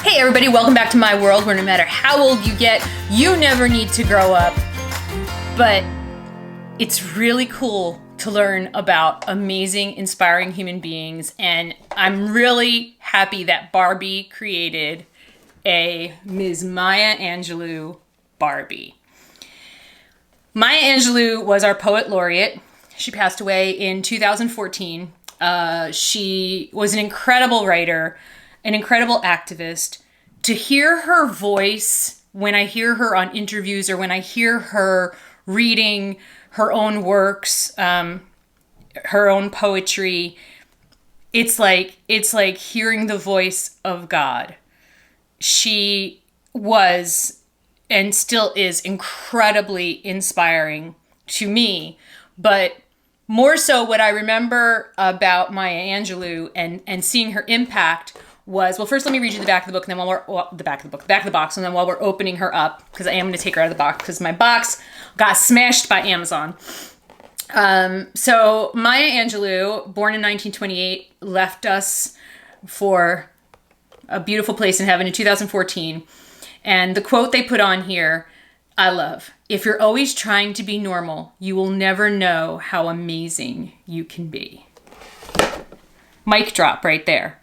Hey everybody, welcome back to my world where no matter how old you get, you never need to grow up. But it's really cool to learn about amazing, inspiring human beings, and I'm really happy that Barbie created a Ms. Maya Angelou Barbie. Maya Angelou was our poet laureate. She passed away in 2014. She was an incredible writer, an incredible activist. To hear her voice when I hear her on interviews or when I hear her reading her own works, her own poetry, it's like hearing the voice of God. She was and still is incredibly inspiring to me, but more so what I remember about Maya Angelou and seeing her impact was, well, first let me read you the back of the book, and then the back of the box, and then while we're opening her up, because I am going to take her out of the box because my box got smashed by Amazon. So Maya Angelou, born in 1928, left us for a beautiful place in heaven in 2014. And the quote they put on here, I love. If you're always trying to be normal, you will never know how amazing you can be. Mic drop right there.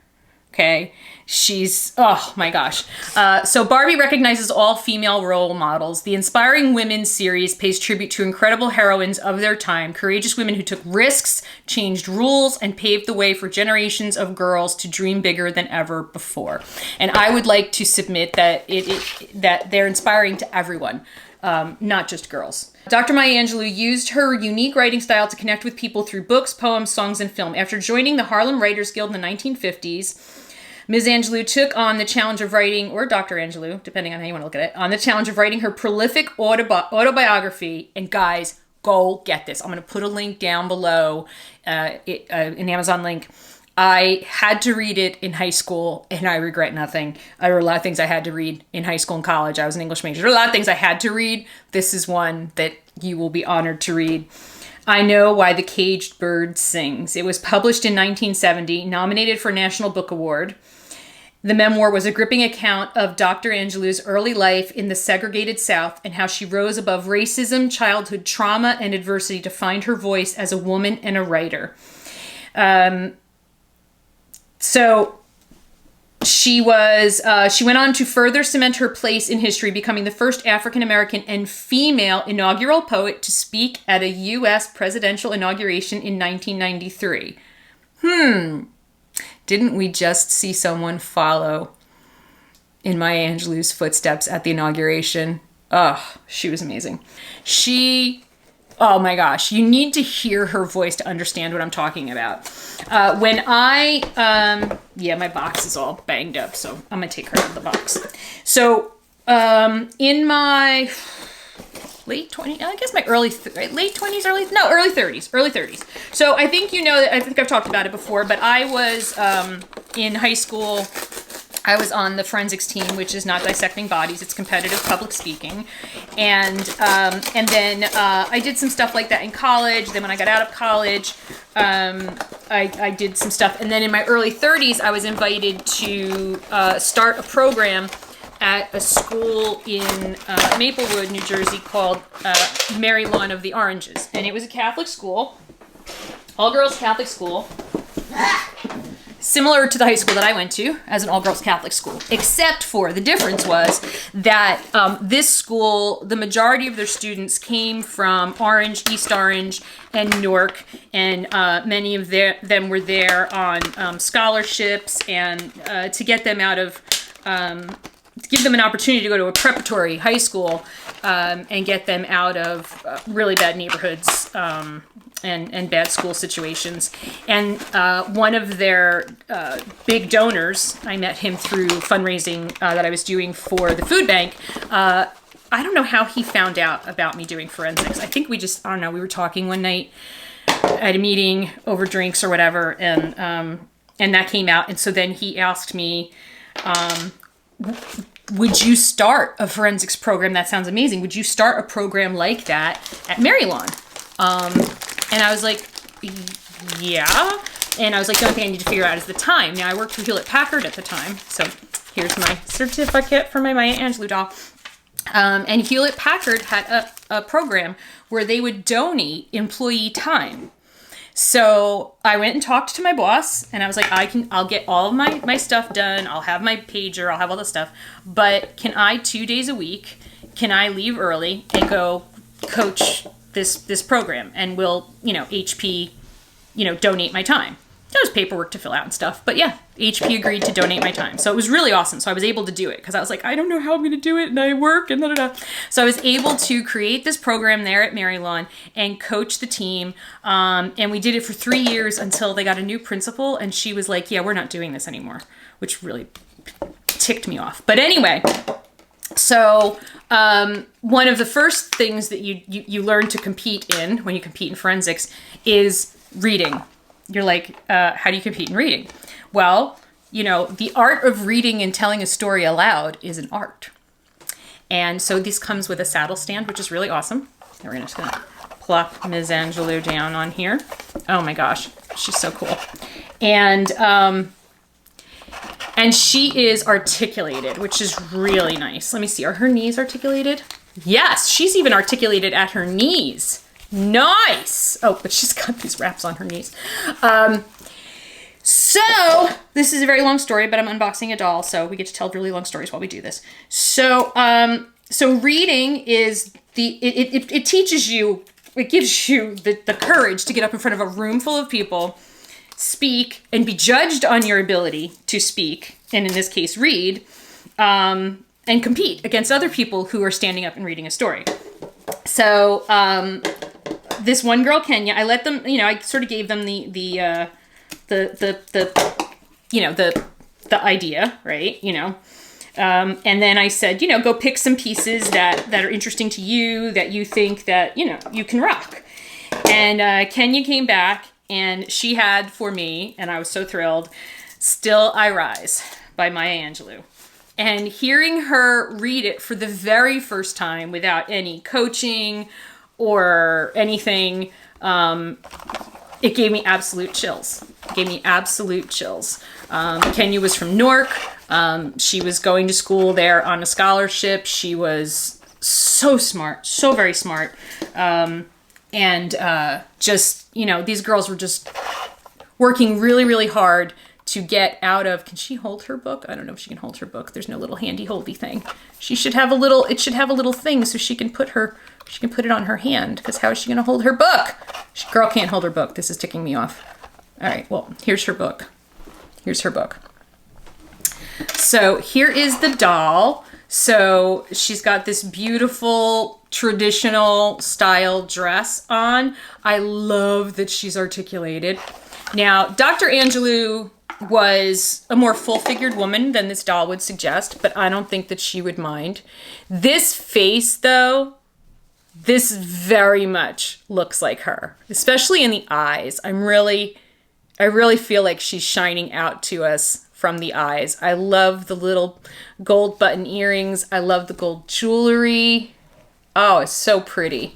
Okay, she's, oh my gosh. So Barbie recognizes all female role models. The Inspiring Women series pays tribute to incredible heroines of their time, courageous women who took risks, changed rules, and paved the way for generations of girls to dream bigger than ever before. And I would like to submit that that they're inspiring to everyone. Not just girls. Dr. Maya Angelou used her unique writing style to connect with people through books, poems, songs, and film. After joining the Harlem Writers Guild in the 1950s, Ms. Angelou took on the challenge of writing, or Dr. Angelou, depending on how you want to look at it, on the challenge of writing her prolific autobiography. And guys, go get this. I'm going to put a link down below, an Amazon link. I had to read it in high school, and I regret nothing. There were a lot of things I had to read in high school and college. I was an English major. There were a lot of things I had to read. This is one that you will be honored to read. I Know Why the Caged Bird Sings. It was published in 1970, nominated for a National Book Award. The memoir was a gripping account of Dr. Angelou's early life in the segregated South and how she rose above racism, childhood trauma, and adversity to find her voice as a woman and a writer. So she went on to further cement her place in history, becoming the first African-American and female inaugural poet to speak at a U.S. presidential inauguration in 1993. Didn't we just see someone follow in Maya Angelou's footsteps at the inauguration? Oh, she was amazing. Oh my gosh, you need to hear her voice to understand what I'm talking about. My box is all banged up, so I'm gonna take her out of the box. So, in my late 20s, I guess my early 30s. So I think I think I've talked about it before, but I was in high school. I was on the forensics team, which is not dissecting bodies; it's competitive public speaking, and then I did some stuff like that in college. Then when I got out of college, I did some stuff, and then in my early 30s, I was invited to start a program at a school in Maplewood, New Jersey, called Mary Lawn of the Oranges, and it was a Catholic school, all-girls Catholic school. Similar to the high school that I went to as an all-girls Catholic school, except for the difference was that this school, the majority of their students came from Orange, East Orange, and Newark, and many of them were there on scholarships and to get them out of, to give them an opportunity to go to a preparatory high school and get them out of really bad neighborhoods and bad school situations. And one of their big donors, I met him through fundraising that I was doing for the food bank. I don't know how he found out about me doing forensics. I think we were talking one night at a meeting over drinks or whatever, and that came out. And so then he asked me, would you start a forensics program? That sounds amazing. Would you start a program like that at Mary Lawn? And I was like, yeah. And I was like, the only thing I need to figure out is the time. Now, I worked for Hewlett Packard at the time, so Here's my certificate for my Maya Angelou doll. And Hewlett Packard had a program where they would donate employee time. So I went and talked to my boss, and I was like, I'll get all of my stuff done. I'll have my pager. I'll have all the stuff. But can I, 2 days a week, can I leave early and go coach this program? And will, HP, donate my time? There was paperwork to fill out and stuff. But yeah, HP agreed to donate my time. So it was really awesome. So I was able to do it because I was like, I don't know how I'm going to do it. And I work and da-da-da. So I was able to create this program there at Mary Lawn and coach the team. And we did it for 3 years until they got a new principal. And she was like, yeah, we're not doing this anymore, which really ticked me off. But anyway, so one of the first things that you learn to compete in when you compete in forensics is reading. You're like, how do you compete in reading? Well, the art of reading and telling a story aloud is an art. And so this comes with a saddle stand, which is really awesome. And we're just going to plop Ms. Angelou down on here. Oh my gosh, she's so cool. And she is articulated, which is really nice. Let me see, are her knees articulated? Yes, she's even articulated at her knees. Nice. Oh, but she's got these wraps on her knees. So this is a very long story, but I'm unboxing a doll, so we get to tell really long stories while we do this. So, so reading is it teaches you, it gives you the courage to get up in front of a room full of people, speak, and be judged on your ability to speak, and in this case, read, and compete against other people who are standing up and reading a story. So, this one girl, Kenya, I let them, I sort of gave them the idea, right? And then I said, go pick some pieces that are interesting to you, that you think that, you can rock. And Kenya came back and she had for me, and I was so thrilled, Still I Rise by Maya Angelou. And hearing her read it for the very first time without any coaching or anything, it gave me absolute chills. Kenya was from Newark. She was going to school there on a scholarship. She was so smart, so very smart. These girls were just working really, really hard to get out of, can she hold her book? I don't know if she can hold her book. There's no little handy holdy thing. It should have a little thing so she can put it on her hand, because how is she going to hold her book? Girl can't hold her book. This is ticking me off. All right, well, here's her book. So here is the doll. So she's got this beautiful traditional style dress on. I love that she's articulated. Now, Dr. Angelou was a more full-figured woman than this doll would suggest, but I don't think that she would mind. This face, though, this very much looks like her, especially in the eyes. I really feel like she's shining out to us from the eyes. I love the little gold button earrings. I love the gold jewelry. Oh, it's so pretty.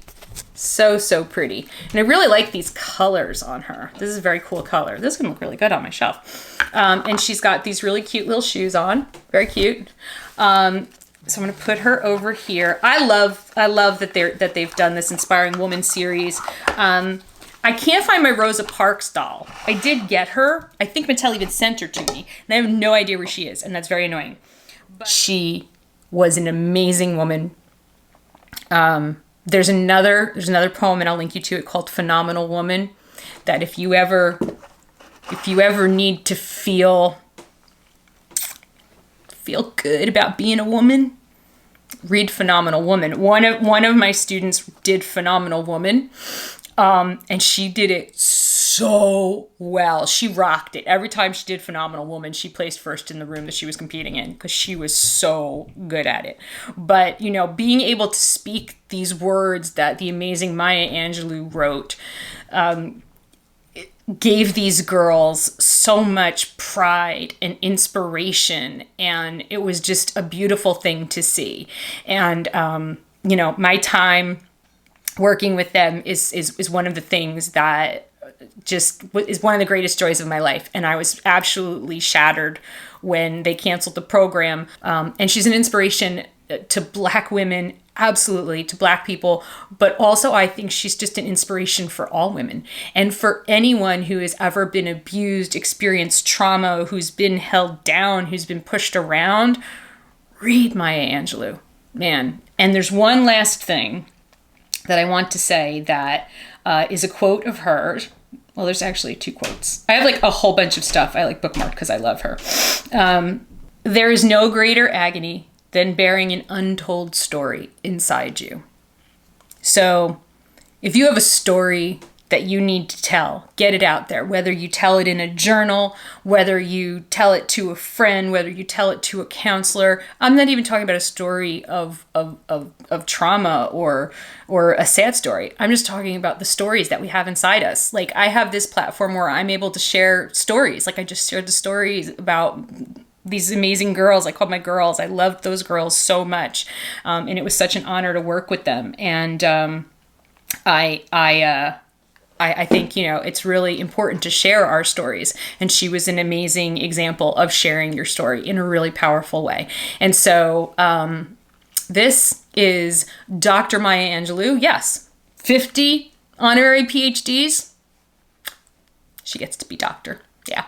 So pretty. And I really like these colors on her. This is a very cool color. This is gonna look really good on my shelf. And she's got these really cute little shoes on. Very cute. So I'm gonna put her over here. I love that they've done this Inspiring Woman series. I can't find my Rosa Parks doll. I did get her. I think Mattel even sent her to me, and I have no idea where she is, and that's very annoying. But she was an amazing woman. There's another poem, and I'll link you to it, called Phenomenal Woman, that if you ever need to feel good about being a woman, read Phenomenal Woman. One of my students did Phenomenal Woman, and she did it so well. She rocked it. Every time she did Phenomenal Woman, she placed first in the room that she was competing in, because she was so good at it. But, being able to speak these words that the amazing Maya Angelou wrote, gave these girls so much pride and inspiration, and it was just a beautiful thing to see. And, my time working with them is one of the things that is one of the greatest joys of my life. And I was absolutely shattered when they canceled the program. And she's an inspiration to Black women, absolutely, to Black people. But also, I think she's just an inspiration for all women. And for anyone who has ever been abused, experienced trauma, who's been held down, who's been pushed around, read Maya Angelou, man. And there's one last thing that I want to say that is a quote of hers. Well, there's actually 2 quotes. I have like a whole bunch of stuff I like bookmarked because I love her. There is no greater agony than bearing an untold story inside you. So if you have a story that you need to tell, get it out there, whether you tell it in a journal, whether you tell it to a friend, whether you tell it to a counselor. I'm not even talking about a story of trauma or a sad story. I'm just talking about the stories that we have inside us. Like, I have this platform where I'm able to share stories. Like, I just shared the stories about these amazing girls. I called my girls. I loved those girls so much. And it was such an honor to work with them. And I think, it's really important to share our stories. And she was an amazing example of sharing your story in a really powerful way. And so this is Dr. Maya Angelou. Yes, 50 honorary PhDs. She gets to be doctor. Yeah.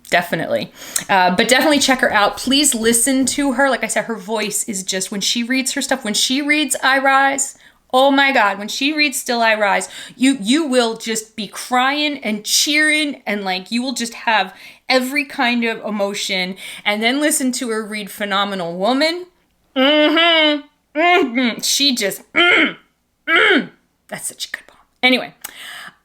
Definitely. But definitely check her out. Please listen to her. Like I said, her voice is just, when she reads her stuff, when she reads I Rise, oh my God, when she reads Still I Rise, you will just be crying and cheering, and like you will just have every kind of emotion. And then listen to her read Phenomenal Woman. She just, that's such a good poem. Anyway,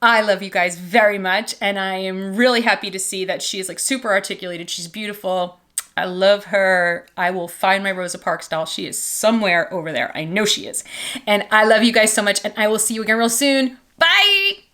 I love you guys very much, and I am really happy to see that she is like super articulated. She's beautiful. I love her. I will find my Rosa Parks doll. She is somewhere over there. I know she is. And I love you guys so much, and I will see you again real soon. Bye!